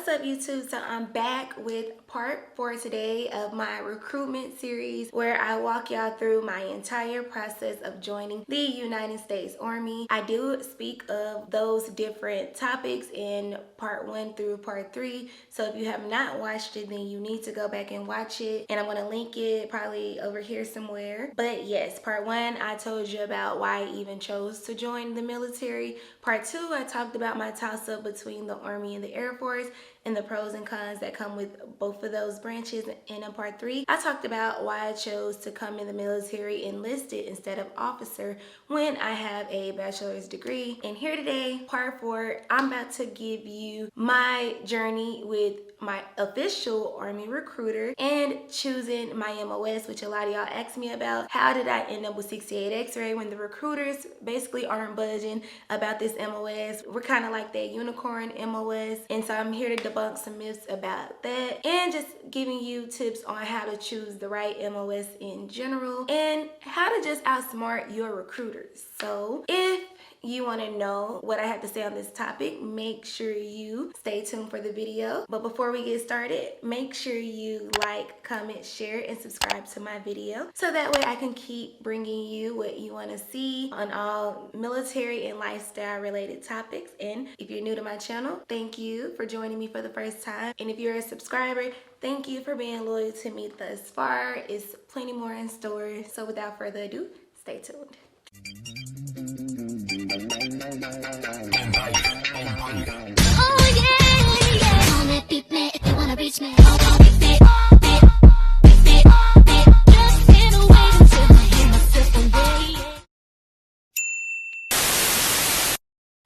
What's up, YouTube? So I'm back with part 4 today of my recruitment series where I walk y'all through my entire process of joining the United States Army. I do speak of those different topics in part 1 through part 3. So if you have not watched it, then you need to go back and watch it. And I'm going to link it probably over here somewhere. But yes, part 1, I told you about why I even chose to join the military. Part 2, I talked about my toss-up between the Army and the Air Force and the pros and cons that come with both of those branches. And in part 3, I talked about why I chose to come in the military enlisted instead of officer when I have a bachelor's degree. And here today, part 4, I'm about to give you my journey with my official Army recruiter and choosing my MOS, which a lot of y'all asked me about. How did I end up with 68 X-ray when the recruiters basically aren't budging about this MOS? We're kind of like that unicorn MOS. And so I'm here to debunk some myths about that and just giving you tips on how to choose the right MOS in general and how to just outsmart your recruiters. So if you want to know what I have to say on this topic, make sure you stay tuned for the video. But before we get started, make sure you like, comment, share, and subscribe to my video so that way I can keep bringing you what you want to see on all military and lifestyle related topics. And if you're new to my channel, thank you for joining me for the first time. And if you're a subscriber, thank you for being loyal to me thus far. It's plenty more in store. So without further ado, stay tuned. Oh yeah, Call me, beat me if you wanna reach me. Just sit and wait until I hear myself one day.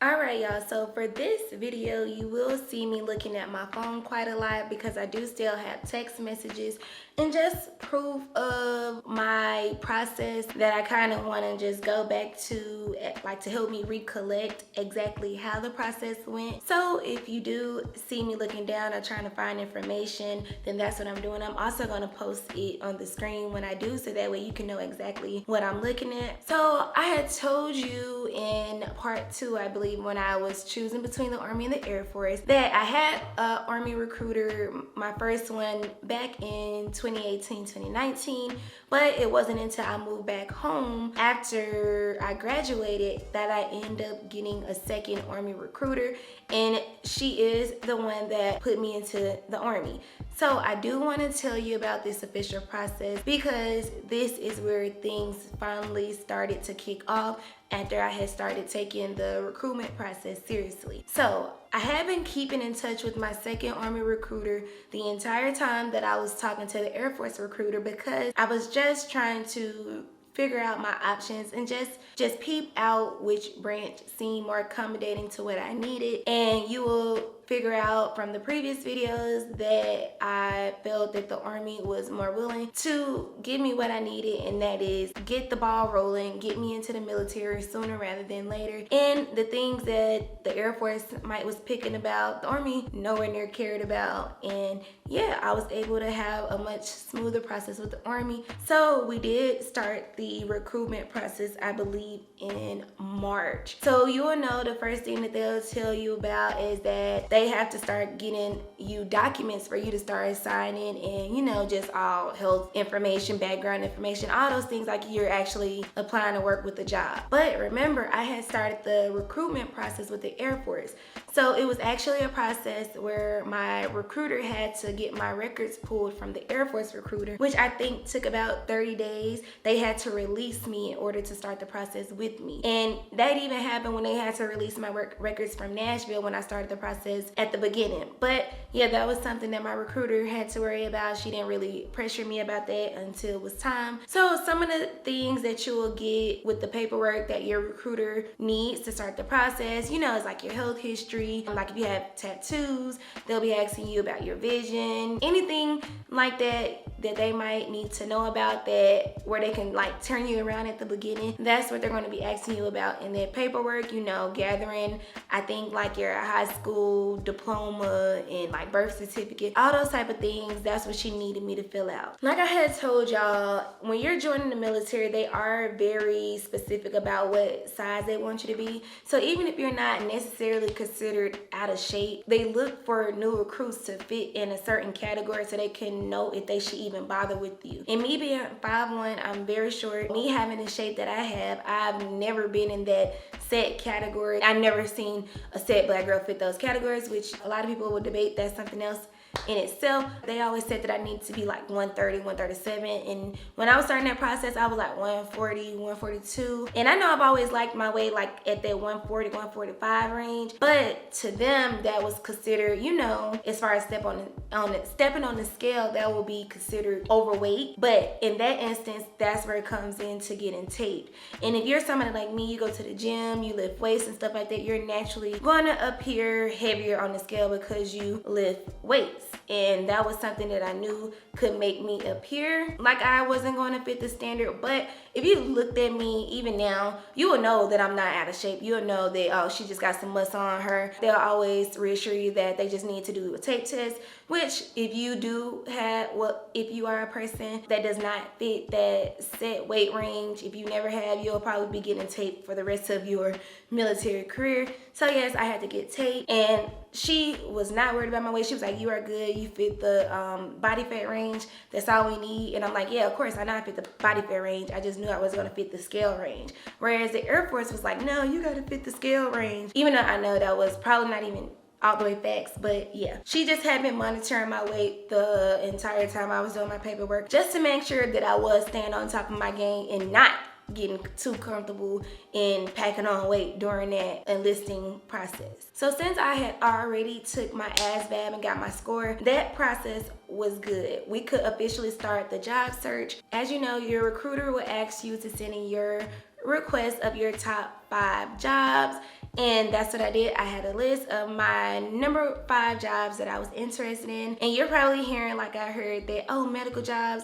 Alright y'all, so for this video you will see me looking at my phone quite a lot because I do still have text messages and just proof of my process that I kind of want to just go back to, like, to help me recollect exactly how the process went. So if you do see me looking down or trying to find information, then that's what I'm doing. I'm also going to post it on the screen when I do, so that way you can know exactly what I'm looking at. So I had told you in part 2, I believe, when I was choosing between the Army and the Air Force, that I had an Army recruiter, my first one, back in 2018, 2019, but it wasn't until I moved back home after I graduated that I ended up getting a second Army recruiter, and she is the one that put me into the Army. So I do want to tell you about this official process because this is where things finally started to kick off after I had started taking the recruitment process seriously. So I have been keeping in touch with my second Army recruiter the entire time that I was talking to the Air Force recruiter, because I was just trying to figure out my options and just peep out which branch seemed more accommodating to what I needed. And you will figure out from the previous videos that I felt that the Army was more willing to give me what I needed, and that is get the ball rolling, get me into the military sooner rather than later. And the things that the Air Force was picking about, the Army nowhere near cared about. And yeah, I was able to have a much smoother process with the Army. So we did start the recruitment process, I believe, in March. So you will know the first thing that they'll tell you about is that they have to start getting you documents for you to start signing, and you know, just all health information, background information, all those things like you're actually applying to work with the job. But remember, I had started the recruitment process with the Air Force. So it was actually a process where my recruiter had to get my records pulled from the Air Force recruiter, which I think took about 30 days. They had to release me in order to start the process with me. And that even happened when they had to release my records from Nashville when I started the process at the beginning. But yeah, that was something that my recruiter had to worry about. She didn't really pressure me about that until it was time. So some of the things that you will get with the paperwork that your recruiter needs to start the process, you know, is like your health history. Like if you have tattoos, they'll be asking you about your vision, anything like that. that they might need to know about, that where they can like turn you around at the beginning. That's what they're going to be asking you about in their paperwork, you know, gathering, I think, like your high school diploma and like birth certificate, all those type of things. That's what she needed me to fill out. Like I had told y'all, when you're joining the military, they are very specific about what size they want you to be. So even if you're not necessarily considered out of shape, they look for new recruits to fit in a certain category so they can know if they should even bother with you. And me being 5'1", I'm very short. Me having the shape that I have, I've never been in that set category. I've never seen a set black girl fit those categories, which a lot of people will debate. That's something else in itself. They always said that I need to be like 130, 137. And when I was starting that process, I was like 140, 142. And I know I've always liked my weight like at that 140, 145 range. But to them, that was considered, you know, as far as stepping on the scale, that will be considered overweight. But in that instance, that's where it comes into getting taped. And if you're somebody like me, you go to the gym, you lift weights and stuff like that, you're naturally going to appear heavier on the scale because you lift weights. And that was something that I knew could make me appear like I wasn't going to fit the standard. But if you looked at me even now, you will know that I'm not out of shape. You'll know that, oh, she just got some muscle on her. They'll always reassure you that they just need to do a tape test, which if you do have, well, if you are a person that does not fit that set weight range, if you never have, you'll probably be getting taped for the rest of your military career. So yes, I had to get taped, and she was not worried about my weight. She was like, you are good, you fit the body fat range, that's all we need. And I'm like, yeah, of course I know I fit the body fat range, I just knew I was going to fit the scale range. Whereas the Air Force was like, no, you got to fit the scale range, even though I know that was probably not even all the way facts. But yeah, she just had been monitoring my weight the entire time I was doing my paperwork, just to make sure that I was staying on top of my game and not getting too comfortable in packing on weight during that enlisting process. So since I had already took my ASVAB and got my score, that process was good. We could officially start the job search. As you know, your recruiter will ask you to send in your request of your top 5 jobs, and that's what I did. I had a list of my number 5 jobs that I was interested in. And you're probably hearing, like I heard, that, oh, medical jobs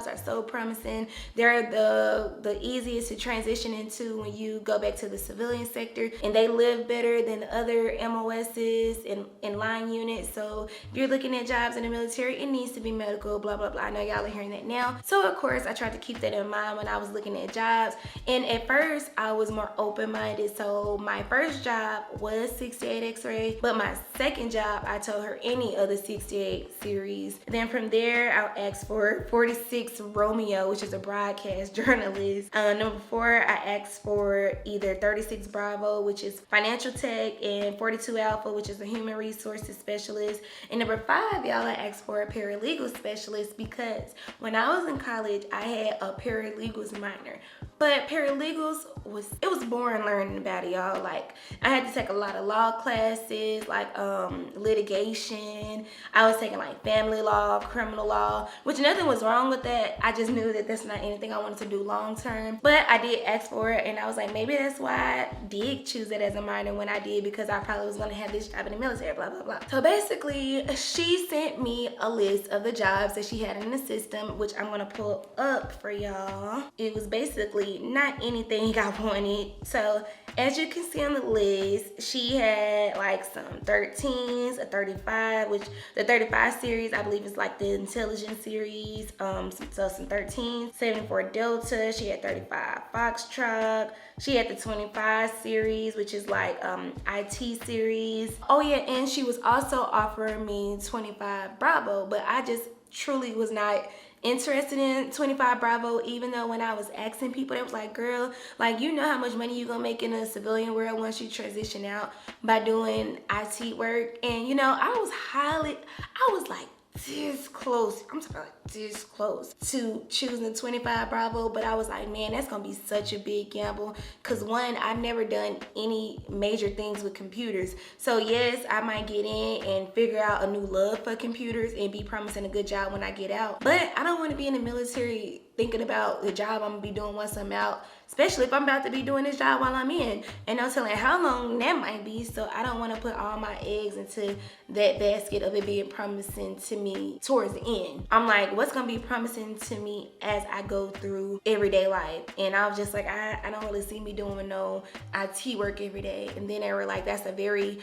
are so promising. They're the easiest to transition into when you go back to the civilian sector, and they live better than other MOSs and line units. So if you're looking at jobs in the military, it needs to be medical, blah blah blah. I know y'all are hearing that now. So of course I tried to keep that in mind when I was looking at jobs. And at first I was more open-minded. So my first job was 68 X-ray, but my second job, I told her any of the 68 series. Then from there, I'll ask for 46 Romeo, which is a broadcast journalist. Number 4, I asked for either 36 Bravo, which is financial tech, and 42 Alpha, which is a human resources specialist. And number 5, y'all, I asked for a paralegal specialist because when I was in college, I had a paralegals minor. But paralegals was boring learning about it, y'all. Like, I had to take a lot of law classes, like litigation. I was taking like family law, criminal law, which nothing was wrong with that. I just knew that that's not anything I wanted to do long term. But I did ask for it, and I was like, maybe that's why I did choose it as a minor when I did, because I probably was gonna have this job in the military, blah, blah, blah. So basically, she sent me a list of the jobs that she had in the system, which I'm gonna pull up for y'all. It was basically not anything I wanted. So as you can see on the list, she had like some 13s, a 35, which the 35 series I believe is like the intelligence series. So some 13s, 74 Delta, she had 35 Foxtrot, she had the 25 series, which is like IT series. Oh yeah, and she was also offering me 25 Bravo, but I just truly was not interested in 25 Bravo, even though when I was asking people, they was like, girl, like, you know how much money you gonna make in the civilian world once you transition out by doing IT work. And you know, I was like this close, I'm talking like this close to choosing 25 Bravo, but I was like, man, that's gonna be such a big gamble, because one, I've never done any major things with computers. So yes, I might get in and figure out a new love for computers and be promising a good job when I get out, but I don't want to be in the military thinking about the job I'm gonna be doing once I'm out, especially if I'm about to be doing this job while I'm in, and no telling how long that might be. So I don't want to put all my eggs into that basket of it being promising to me towards the end. I'm like, what's gonna be promising to me as I go through everyday life? And I was just like, I don't really see me doing no IT work every day. And then they were like, that's a very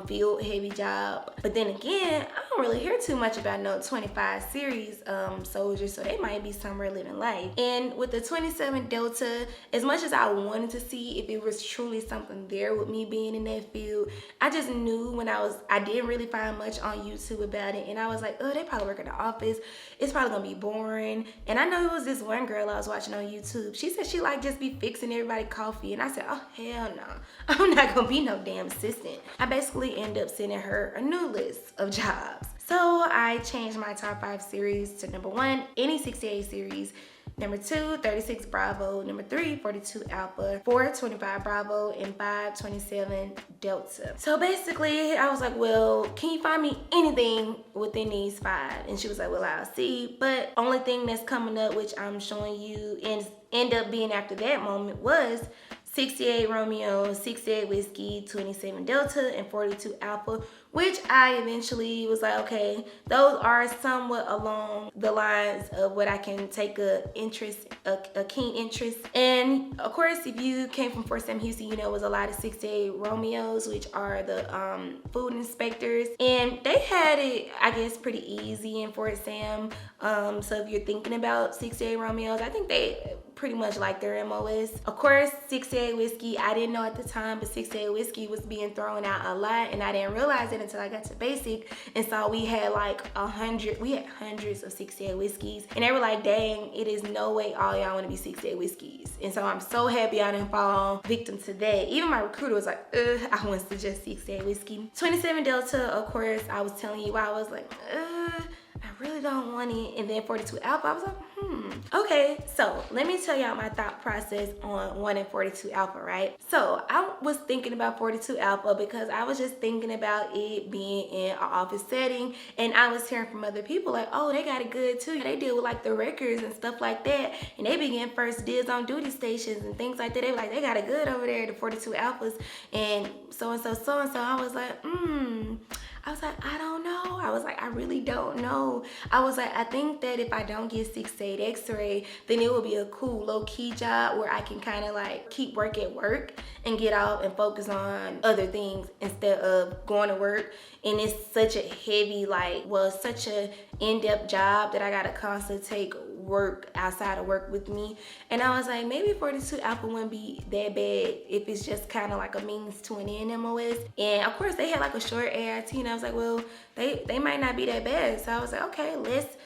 field heavy job. But then again, I don't really hear too much about no 25 series soldiers, so they might be somewhere living life. And with the 27 Delta, as much as I wanted to see if it was truly something there with me being in that field, I just knew when I didn't really find much on YouTube about it, and I was like, oh, they probably work in the office, it's probably gonna be boring. And I know it was this one girl I was watching on YouTube, she said she like just be fixing everybody coffee, and I said, oh hell no, I'm not gonna be no damn assistant. I basically ended up sending her a new list of jobs. So I changed my top 5 series to number 1, any 68 series, number 2, 36 Bravo, number 3, 42 Alpha, 4, 25 Bravo, and 5, 27 Delta. So basically, I was like, well, can you find me anything within these 5? And she was like, well, I'll see. But only thing that's coming up, which I'm showing you, and end up being after that moment, was 68 Romeo, 68 Whiskey, 27 Delta, and 42 Alpha, which I eventually was like, okay, those are somewhat along the lines of what I can take a keen interest. And of course, if you came from Fort Sam Houston, you know it was a lot of 68 Romeos, which are the food inspectors. And they had it, I guess, pretty easy in Fort Sam. So if you're thinking about 68 Romeos, I think they pretty much like their MOS. Of course, 68 Whiskey, I didn't know at the time, but 68 Whiskey was being thrown out a lot, and I didn't realize it until I got to basic and saw we had like hundreds of 68 Whiskeys, and they were like, dang, it is no way all y'all want to be 68 Whiskeys. And so I'm so happy I didn't fall victim to that. Even my recruiter was like, I want to suggest 68 Whiskey. 27 Delta, of course, I was telling you why I was like, I really don't want it. And then 42 Alpha, I was like, okay, so let me tell y'all my thought process on 1 and 42 Alpha, right? So I was thinking about 42 Alpha because I was just thinking about it being in an office setting, and I was hearing from other people like, oh, they got it good too. They deal with like the records and stuff like that, and they be getting first dibs on duty stations and things like that. They were like, they got it good over there, the 42 Alphas, and so and so. I was like, I don't know. I was like, I really don't know. I was like, I think that if I don't get 6-8 X-ray, then it will be a cool low-key job where I can kind of like keep work at work and get off and focus on other things instead of going to work. And it's such a heavy, such a in-depth job that I gotta constantly take work outside of work with me. And I was like, maybe 42 Alpha wouldn't be that bad if it's just kind of like a means to an end MOS. And of course they had like a short AIT, and I was like, well, they might not be that bad. So I was like, okay, let's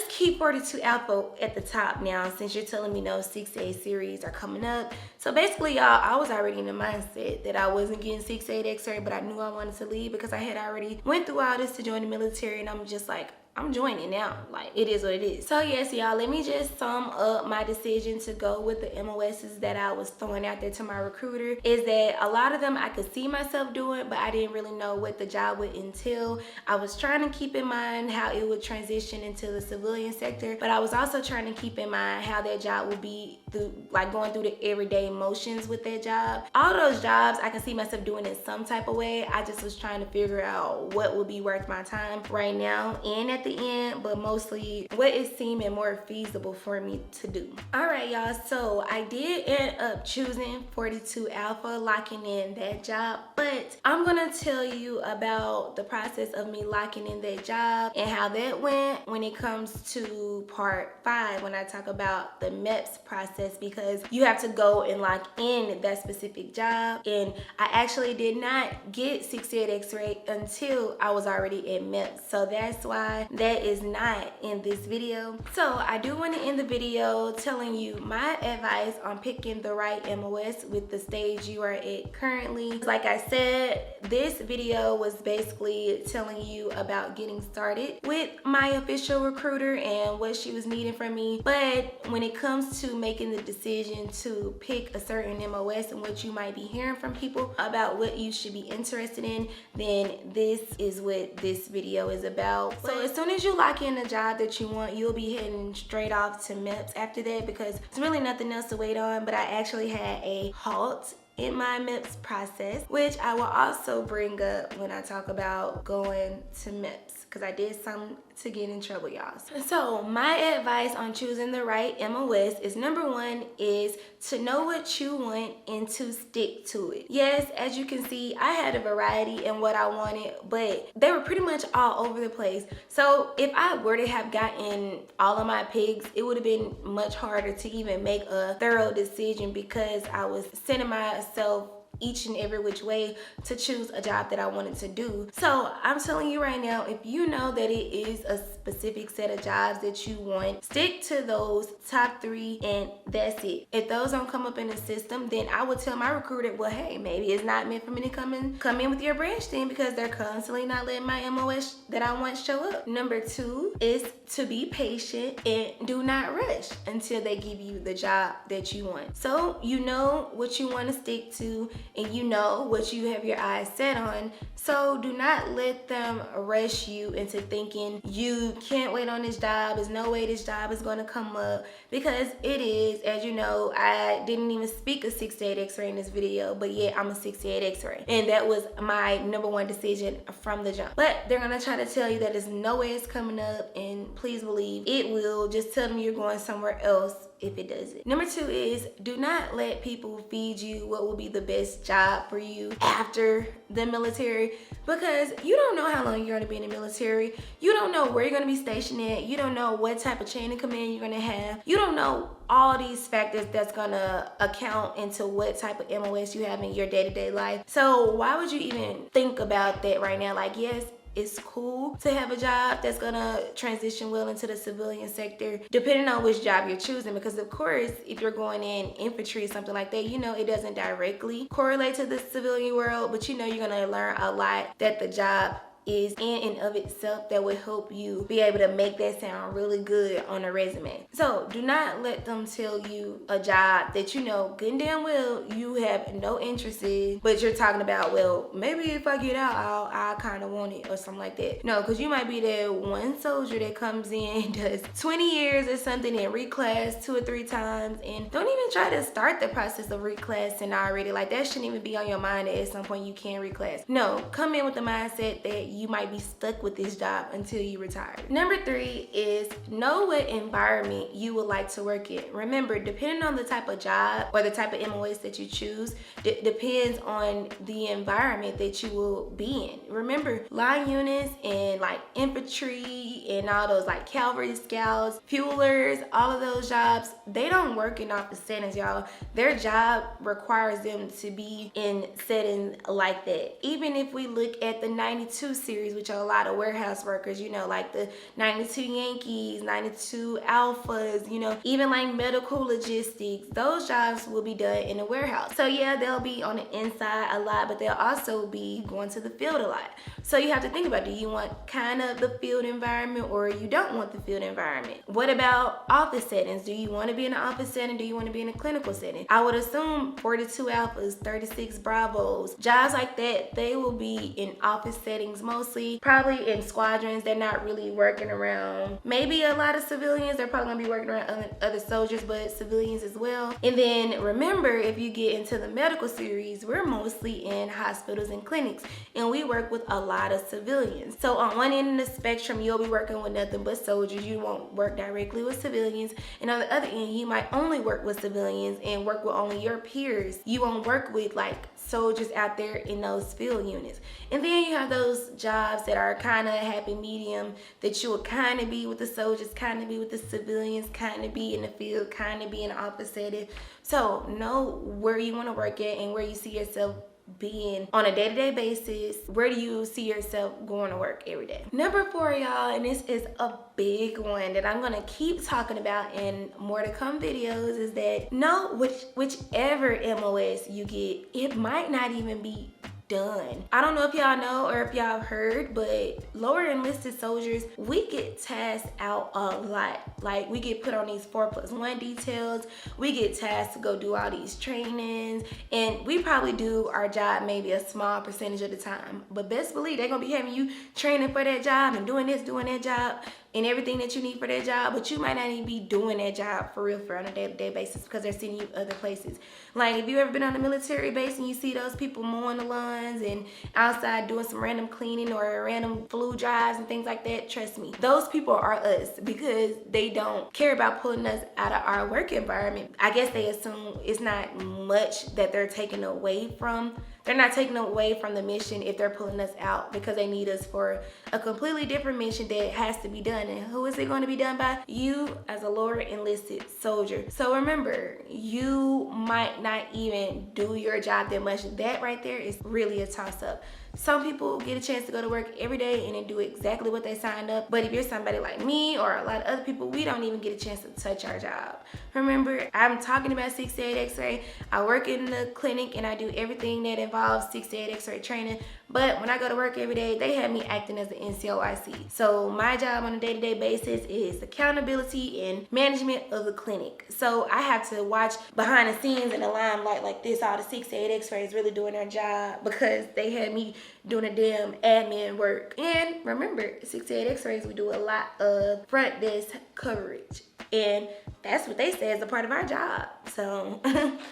keep 42 Alpha at the top now, since you're telling me no 6-8 series are coming up. So basically, y'all, I was already in the mindset that I wasn't getting 6-8 X-ray, but I knew I wanted to leave because I had already went through all this to join the military, and I'm just like, I'm joining now. Like, it is what it is. So yes, y'all, let me just sum up my decision to go with the MOSs that I was throwing out there to my recruiter. Is that a lot of them I could see myself doing, but I didn't really know what the job would entail. I was trying to keep in mind how it would transition into the civilian sector, but I was also trying to keep in mind how that job would be through, like, going through the everyday motions with that job. All those jobs I can see myself doing in some type of way. I just was trying to figure out what would be worth my time right now and at the end, but mostly what is seeming more feasible for me to do. All right, y'all, so I did end up choosing 42 Alpha, locking in that job, but I'm gonna tell you about the process of me locking in that job and how that went when it comes to part 5, when I talk about the MEPS process, because you have to go and lock in that specific job. And I actually did not get 68 X-ray until I was already at MEPS, so that's why that is not in this video. So I do want to end the video telling you my advice on picking the right MOS with the stage you are at currently. Like I said, this video was basically telling you about getting started with my official recruiter and what she was needing from me. But when it comes to making the decision to pick a certain MOS and what you might be hearing from people about what you should be interested in, then this is what this video is about. So as soon soon as you lock in the job that you want, you'll be heading straight off to MEPS after that, because there's really nothing else to wait on. But I actually had a halt in my MEPS process, which I will also bring up when I talk about going to MEPS, because I did something to get in trouble, y'all. So my advice on choosing the right MOS is, number one is to know what you want and to stick to it. Yes, as you can see, I had a variety in what I wanted, but they were pretty much all over the place. So if I were to have gotten all of my picks, it would have been much harder to even make a thorough decision, because I was sending myself each and every which way to choose a job that I wanted to do. So I'm telling you right now, if you know that it is a specific set of jobs that you want, stick to those top 3 and that's it. If those don't come up in the system, then I would tell my recruiter, well, hey, maybe it's not meant for me to come in with your branch then, because they're constantly not letting my MOS that I want show up. Number 2 is to be patient and do not rush until they give you the job that you want. So you know what you want to stick to, and you know what you have your eyes set on. So do not let them rush you into thinking you can't wait on this job. There's no way this job is going to come up, because it is. As you know, I didn't even speak a 68 X-ray in this video, but yeah, I'm a 68 X-ray, and that was my number 1 decision from the jump. But they're gonna try to tell you that there's no way it's coming up, and please believe it will. Just tell them you're going somewhere else if it doesn't. Number 2 is, do not let people feed you what will be the best job for you after the military, because you don't know how long you're going to be in the military. You don't know where you're going to be stationed at. You don't know what type of chain of command you're going to have. You don't know all these factors that's going to account into what type of MOS you have in your day-to-day life. So why would you even think about that right now? Like, yes, it's cool to have a job that's gonna transition well into the civilian sector, depending on which job you're choosing, because of course, if you're going in infantry or something like that, you know it doesn't directly correlate to the civilian world, but you know you're gonna learn a lot that the job is in and of itself that will help you be able to make that sound really good on a resume. So do not let them tell you a job that you know good and damn well you have no interest in, but you're talking about, well, maybe if I get out, I'll kind of want it or something like that. No, because you might be that one soldier that comes in, does 20 years or something, and reclass 2 or 3 times, and don't even try to start the process of reclassing already. Like, that shouldn't even be on your mind that at some point you can reclass. No, come in with the mindset that you might be stuck with this job until you retire. Number 3 is know what environment you would like to work in. Remember, depending on the type of job or the type of MOS that you choose, depends on the environment that you will be in. Remember, line units and like infantry and all those like cavalry scouts, fuelers, all of those jobs, they don't work in office settings, y'all. Their job requires them to be in settings like that. Even if we look at the 92 series, which are a lot of warehouse workers, you know, like the 92 Yankees, 92 Alphas, you know, even like medical logistics, those jobs will be done in a warehouse. So yeah, they'll be on the inside a lot, but they'll also be going to the field a lot. So you have to think about, do you want kind of the field environment or you don't want the field environment? What about office settings? Do you want to be in an office setting? Do you want to be in a clinical setting? I would assume 42 Alphas, 36 Bravos, jobs like that, they will be in office settings mostly, probably in squadrons. They're not really working around maybe a lot of civilians. They're probably gonna be working around other soldiers, but civilians as well. And then remember, if you get into the medical series, we're mostly in hospitals and clinics, and we work with a lot of civilians. So on one end of the spectrum, you'll be working with nothing but soldiers. You won't work directly with civilians, and on the other end, you might only work with civilians and work with only your peers. You won't work with like soldiers out there in those field units. And then you have those jobs that are kind of happy medium, that you will kind of be with the soldiers, kind of be with the civilians, kind of be in the field, kind of be in the office setting. So know where you want to work at and where you see yourself being on a day-to-day basis. Where do you see yourself going to work every day? Number 4, y'all, and this is a big one that I'm gonna keep talking about in more to come videos, is that know whichever MOS you get, it might not even be done. I don't know if y'all know or if y'all have heard, but lower enlisted soldiers, we get tasked out a lot. Like, we get put on these 4+1 details, we get tasked to go do all these trainings, and we probably do our job maybe a small percentage of the time, but best believe they're gonna be having you training for that job and doing this, doing that job, and everything that you need for that job, but you might not even be doing that job for real on a day-to-day basis because they're sending you other places. Like, if you ever been on a military base and you see those people mowing the lawns and outside doing some random cleaning or random flu drives and things like that, trust me, those people are us because they don't care about pulling us out of our work environment. I guess they assume it's not much that they're taking away from. They're not taking away from the mission if they're pulling us out because they need us for a completely different mission that has to be done. And who is it going to be done by? You as a lower enlisted soldier. So remember, you might not even do your job that much. That right there is really a toss-up. Some people get a chance to go to work every day and then do exactly what they signed up. But if you're somebody like me or a lot of other people, we don't even get a chance to touch our job. Remember, I'm talking about 6 to 8 x-ray. I work in the clinic and I do everything that involves 6 to 8 x-ray training. But when I go to work every day, they have me acting as an NCOIC. So my job on a day-to-day basis is accountability and management of the clinic. So I have to watch behind the scenes in the limelight like this, all the 6 to 8 x-rays really doing their job because they had me doing a damn admin work. And remember, 6 to 8 x-rays, we do a lot of front desk coverage. And that's what they say is a part of our job. So,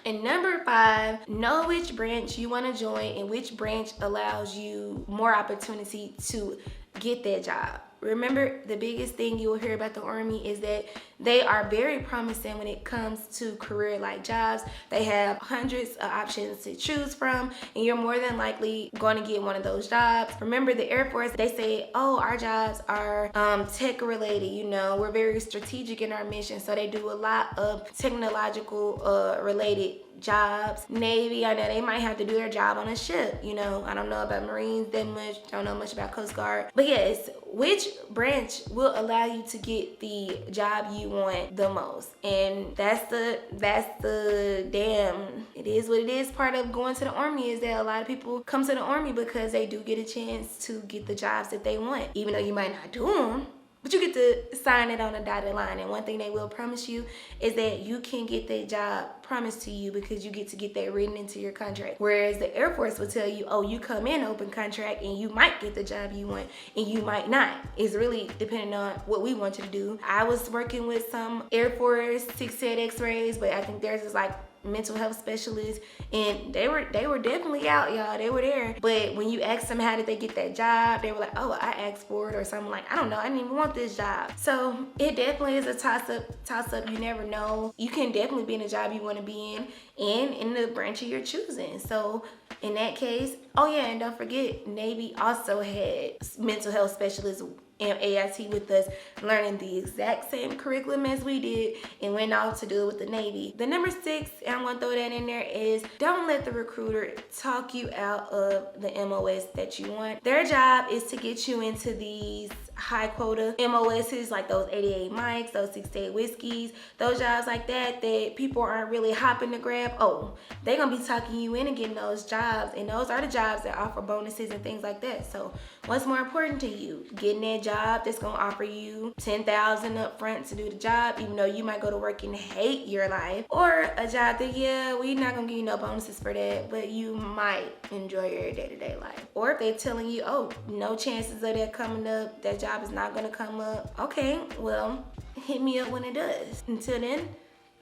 and number 5, know which branch you want to join and which branch allows you more opportunity to get that job. Remember, the biggest thing you will hear about the Army is that they are very promising when it comes to career-like jobs. They have hundreds of options to choose from, and you're more than likely going to get one of those jobs. Remember, the Air Force, they say, oh, our jobs are tech-related. You know, we're very strategic in our mission, so they do a lot of technological related jobs. Navy, I know they might have to do their job on a ship. You know, I don't know about Marines that much, don't know much about Coast Guard. But yes, which branch will allow you to get the job you want the most? And that's the damn, it is what it is, part of going to the Army is that a lot of people come to the Army because they do get a chance to get the jobs that they want, even though you might not do them. But you get to sign it on a dotted line. And one thing they will promise you is that you can get that job promised to you because you get to get that written into your contract. Whereas the Air Force will tell you, oh, you come in open contract and you might get the job you want and you might not. It's really depending on what we want you to do. I was working with some Air Force 6 to 8 x-rays, but I think theirs is like mental health specialists, and they were definitely out, y'all. They were there. But when you ask them how did they get that job, they were like, oh, I asked for it, or something like, I don't know, I didn't even want this job. So it definitely is a toss-up. You never know. You can definitely be in a job you want to be in and in the branch you're choosing. So in that case, oh yeah, and don't forget, Navy also had mental health specialists and AIT with us, learning the exact same curriculum as we did, and went off to do it with the Navy. The number 6, and I'm gonna throw that in there, is don't let the recruiter talk you out of the MOS that you want. Their job is to get you into these high quota MOSs, like those 88 mics, those 68 whiskeys, those jobs like that people aren't really hopping to grab. Oh, they're gonna be talking you into getting those jobs, and those are the jobs that offer bonuses and things like that. So what's more important to you? Getting that job that's gonna offer you $10,000 up front to do the job, even though you might go to work and hate your life, or a job that, yeah, we're not gonna give you no bonuses for that, but you might enjoy your day-to-day life. Or if they're telling you, oh, no chances of that coming up, that job is not gonna come up, okay, well, hit me up when it does. Until then,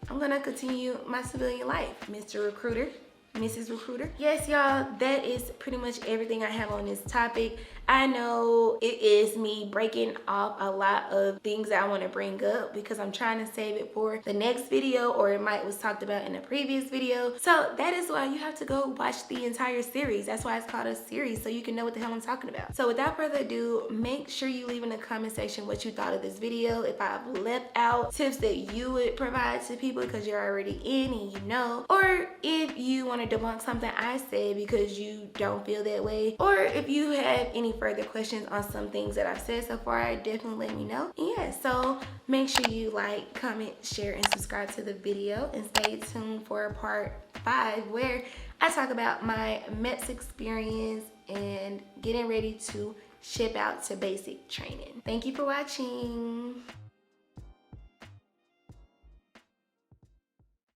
I'm gonna continue my civilian life, Mr. Recruiter, Mrs. Recruiter. Yes, y'all, that is pretty much everything I have on this topic. I know it is me breaking off a lot of things that I want to bring up because I'm trying to save it for the next video, or it might was talked about in a previous video. So that is why you have to go watch the entire series. That's why it's called a series, so you can know what the hell I'm talking about. So without further ado, make sure you leave in the comment section what you thought of this video. If I've left out tips that you would provide to people because you're already in and you know, or if you want to debunk something I said because you don't feel that way, or if you have any further questions on some things that I've said so far, definitely let me know. Yeah, so make sure you like, comment, share, and subscribe to the video, and stay tuned for part 5 where I talk about my MEPS experience and getting ready to ship out to basic training. Thank you for watching.